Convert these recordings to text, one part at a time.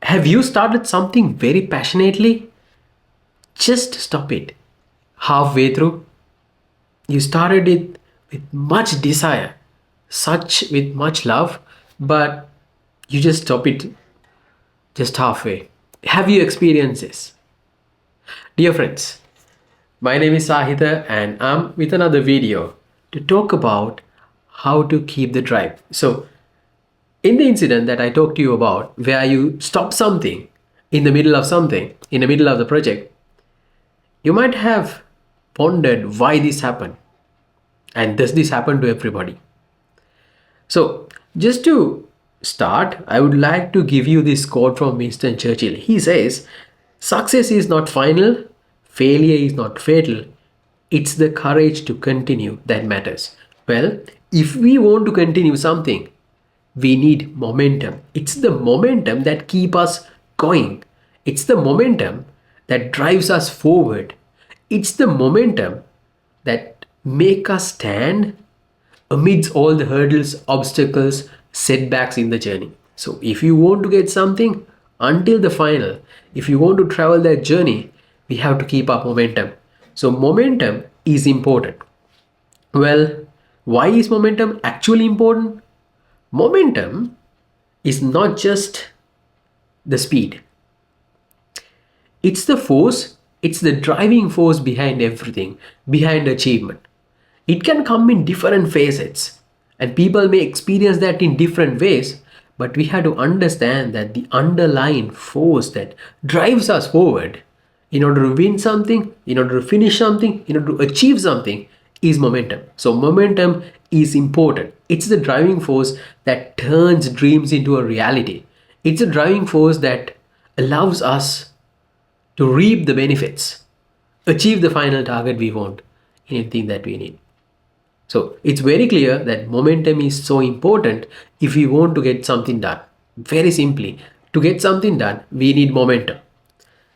Have you started something very passionately? Just stop it halfway through. You started it with much desire, such with much love, but you just stop it just halfway. Have you experienced this? Dear friends, my name is Sahitha and I'm with another video to talk about how to keep the drive. So, in the incident that I talked to you about, where you stop something in the middle of something, in the middle of the project, you might have wondered why this happened. And does this happen to everybody? So, just to start, I would like to give you this quote from Winston Churchill. He says, "Success is not final, failure is not fatal. It's the courage to continue that matters." Well, if we want to continue something, we need momentum. It's the momentum that keeps us going. It's the momentum that drives us forward. It's the momentum that make us stand amidst all the hurdles, obstacles, setbacks in the journey. So if you want to get something until the final, if you want to travel that journey, we have to keep up momentum. So momentum is important. Well, why is momentum actually important? Momentum is not just the speed. It's the force, it's the driving force behind everything, behind achievement. It can come in different facets, and people may experience that in different ways, but we have to understand that the underlying force that drives us forward in order to win something, in order to finish something, in order to achieve something is momentum. So, momentum is important. It's the driving force that turns dreams into a reality. It's a driving force that allows us to reap the benefits, achieve the final target we want, anything that we need. So it's very clear that momentum is so important if we want to get something done. Very simply, to get something done, we need momentum.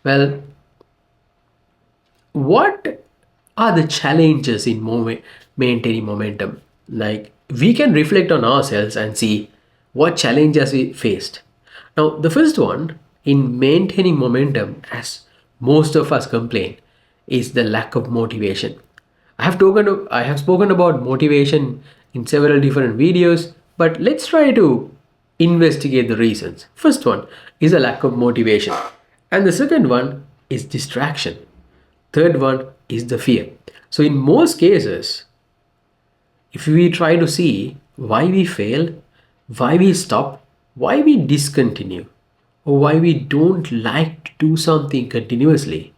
Well, what are the challenges in maintaining momentum? Like, we can reflect on ourselves and see what challenges we faced. Now, the first one in maintaining momentum, as most of us complain, is the lack of motivation. I have spoken about motivation in several different videos, but let's try to investigate the reasons. First one is a lack of motivation, and the second one is distraction. Third one is the fear. So in most cases, if we try to see why we fail, why we stop, why we discontinue, or why we don't like to do something continuously,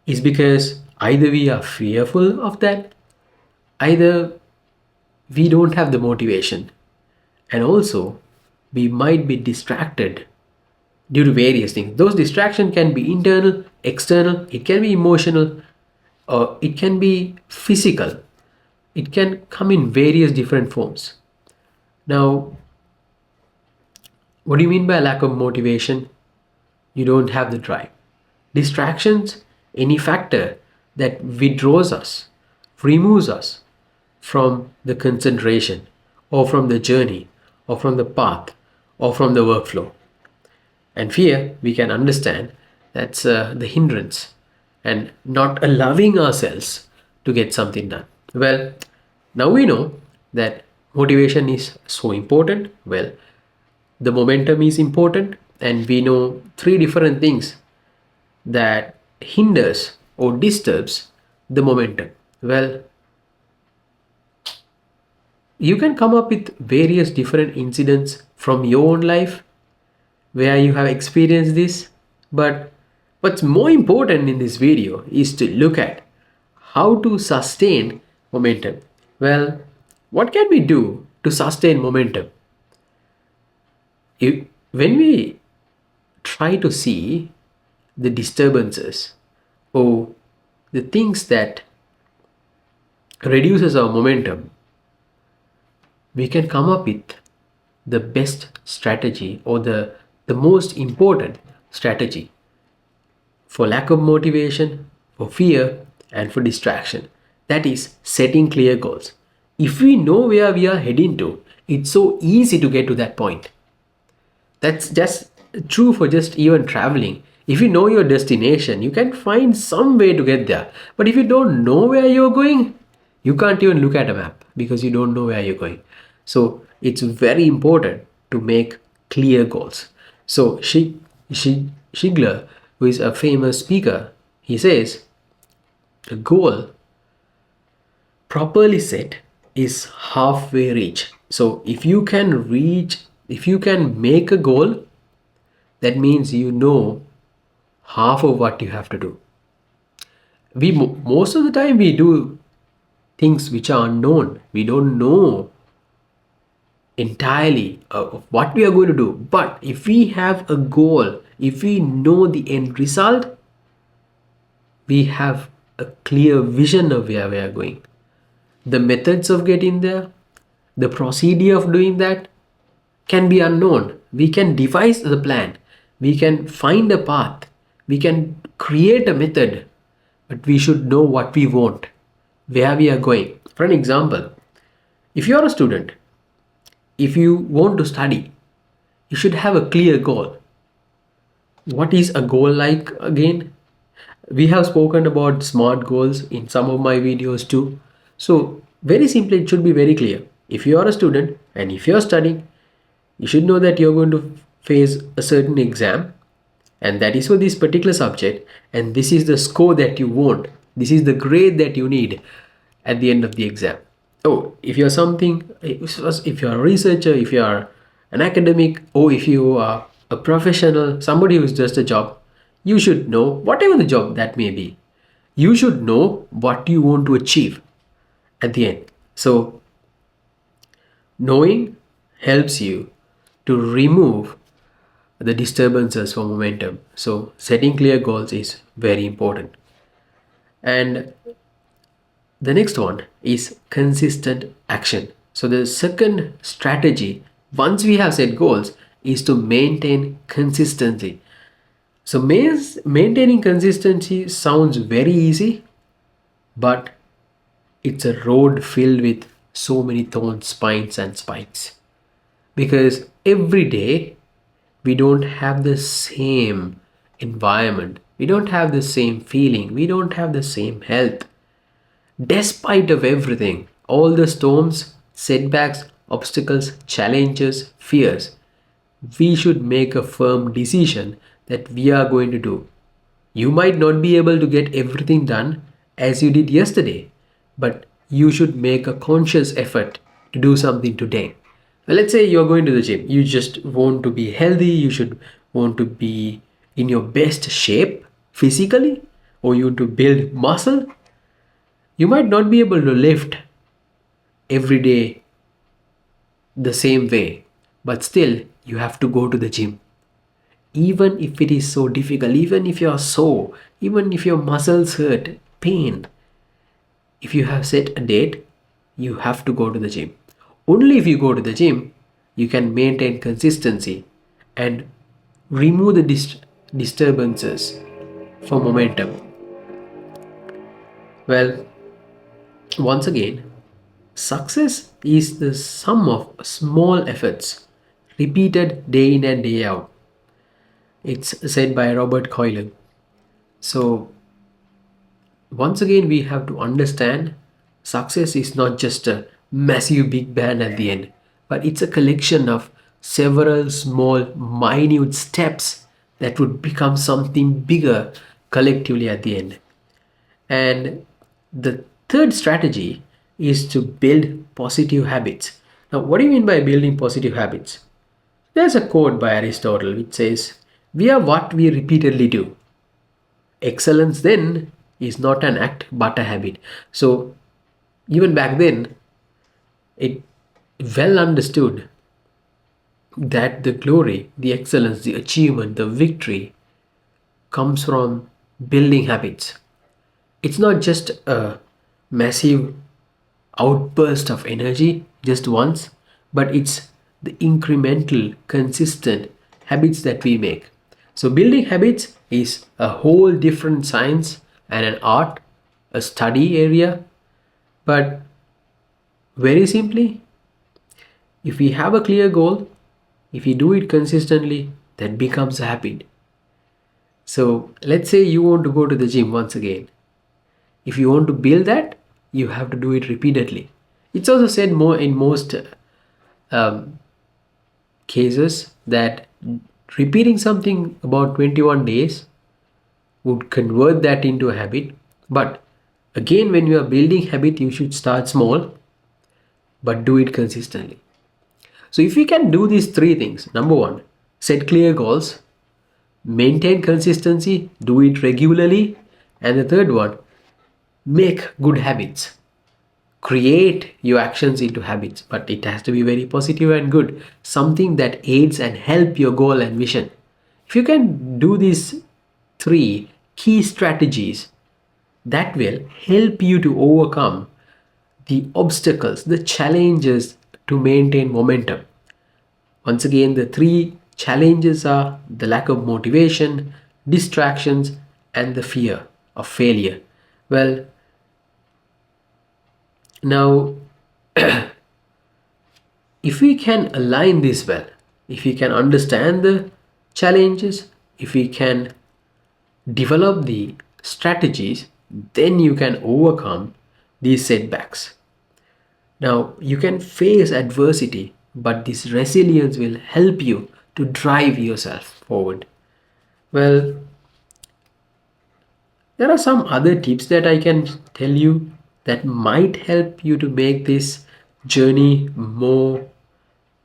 is because either we are fearful of that, either we don't have the motivation, and also we might be distracted due to various things. Those distractions can be internal, external, it can be emotional, or it can be physical. It can come in various different forms. Now, what do you mean by lack of motivation? You don't have the drive. Distractions, any factor that withdraws us, removes us from the concentration, or from the journey, or from the path, or from the workflow. And fear, we can understand that's the hindrance and not allowing ourselves to get something done. Well, now we know that motivation is so important. Well, the momentum is important, and we know three different things that hinders or disturbs the momentum. Well, you can come up with various different incidents from your own life where you have experienced this, but what's more important in this video is to look at how to sustain momentum. Well, what can we do to sustain momentum? When we try to see the disturbances or the things that reduces our momentum, we can come up with the best strategy, or the most important strategy for lack of motivation, for fear, and for distraction. That is setting clear goals. If we know where we are heading to, it's so easy to get to that point. That's just true for just even traveling. If you know your destination, you can find some way to get there. But if you don't know where you're going, you can't even look at a map because you don't know where you're going. So it's very important to make clear goals. So Shigler, who is a famous speaker, he says a goal properly set is halfway reach. So if you can make a goal, that means you know half of what you have to do. Most of the time we do things which are unknown. We don't know entirely of what we are going to do. But if we have a goal, if we know the end result, we have a clear vision of where we are going. The methods of getting there, the procedure of doing that can be unknown. We can devise the plan, we can find a path, we can create a method, but we should know what we want, where we are going. For an example, if you are a student, if you want to study, you should have a clear goal. What is a goal like again? We have spoken about SMART goals in some of my videos too. So, very simply, it should be very clear. If you are a student and if you are studying, you should know that you're going to face a certain exam, and that is for this particular subject, and this is the score that you want. This is the grade that you need at the end of the exam. Oh, if you're something, if you're a researcher, if you are an academic, or if you are a professional, somebody who's just a job, you should know whatever the job that may be. You should know what you want to achieve at the end. So, knowing helps you to remove the disturbances for momentum. So, setting clear goals is very important. And the next one is consistent action. So, the second strategy, once we have set goals, is to maintain consistency. So, maintaining consistency sounds very easy, but it's a road filled with so many thorns, spines, and spikes. Because every day we don't have the same environment, we don't have the same feeling, we don't have the same health. Despite of everything, all the storms, setbacks, obstacles, challenges, fears, we should make a firm decision that we are going to do. You might not be able to get everything done as you did yesterday, but you should make a conscious effort to do something today. Well, let's say you're going to the gym. You just want to be healthy, you should want to be in your best shape physically, or you want to build muscle. You might not be able to lift every day the same way, but still you have to go to the gym. Even if it is so difficult, even if you are sore, even if your muscles hurt, pain, if you have set a date, you have to go to the gym. Only if you go to the gym, you can maintain consistency and remove the disturbances for momentum. Well, once again, success is the sum of small efforts repeated day in and day out. It's said by Robert Coilen. So, once again, we have to understand success is not just a massive big bang at the end, but it's a collection of several small, minute steps that would become something bigger collectively at the end. And the third strategy is to build positive habits. Now, what do you mean by building positive habits? There's a quote by Aristotle which says, "We are what we repeatedly do." Excellence then is not an act but a habit. So, even back then, it well understood that the glory, the excellence, the achievement, the victory comes from building habits. It's not just a massive outburst of energy just once, but it's the incremental, consistent habits that we make. So, building habits is a whole different science and an art, a study area. But very simply, if we have a clear goal, if we do it consistently, that becomes a habit. So let's say you want to go to the gym once again. If you want to build that, you have to do it repeatedly. It's also said more in most um, cases that repeating something about 21 days would convert that into a habit. But again, when you are building habit, you should start small but do it consistently. So if you can do these three things, number one, set clear goals, maintain consistency, do it regularly, and the third one, make good habits. Create your actions into habits, but it has to be very positive and good, something that aids and help your goal and vision. If you can do these three key strategies, that will help you to overcome the obstacles, the challenges to maintain momentum. Once again, the three challenges are the lack of motivation, distractions, and the fear of failure. Well, now, if we can align this well, if we can understand the challenges, if we can develop the strategies, then you can overcome these setbacks. Now, you can face adversity, but this resilience will help you to drive yourself forward. Well, there are some other tips that I can tell you that might help you to make this journey more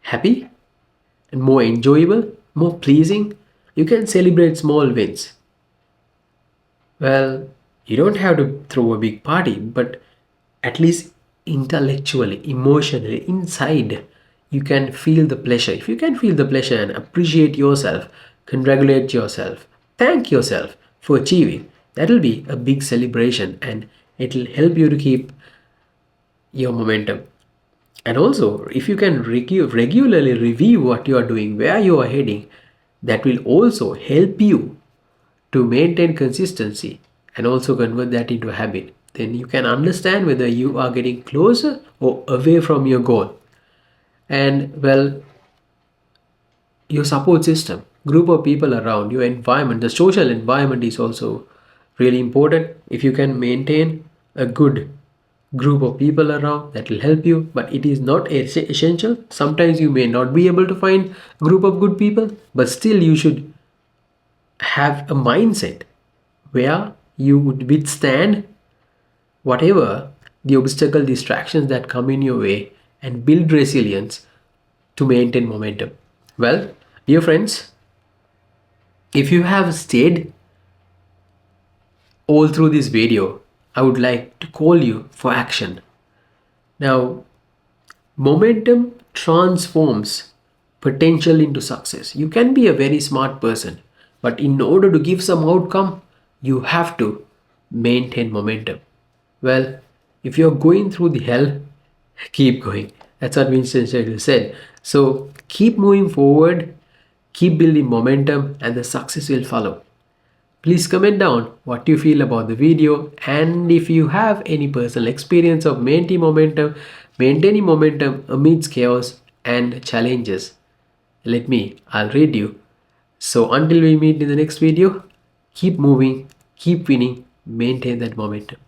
happy and more enjoyable, more pleasing. You can celebrate small wins. Well, you don't have to throw a big party, but at least intellectually, emotionally, inside, you can feel the pleasure. If you can feel the pleasure and appreciate yourself, congratulate yourself, thank yourself for achieving, that will be a big celebration and it will help you to keep your momentum. And also, if you can regularly review what you are doing, where you are heading, that will also help you to maintain consistency and also convert that into a habit. Then you can understand whether you are getting closer or away from your goal. And well, your support system, group of people around, your environment, the social environment is also really important. If you can maintain a good group of people around, that will help you, but it is not essential. Sometimes you may not be able to find a group of good people, but still you should have a mindset where you would withstand whatever the obstacle distractions that come in your way and build resilience to maintain momentum. Well, dear friends, if you have stayed all through this video, I would like to call you for action. Now, momentum transforms potential into success. You can be a very smart person, but in order to give some outcome, you have to maintain momentum. Well, if you're going through the hell, keep going. That's what Winston Churchill said. So keep moving forward, keep building momentum, and the success will follow. Please comment down what you feel about the video, and if you have any personal experience of maintaining momentum amidst chaos and challenges, I'll read you. So until we meet in the next video, keep moving, keep winning, maintain that momentum.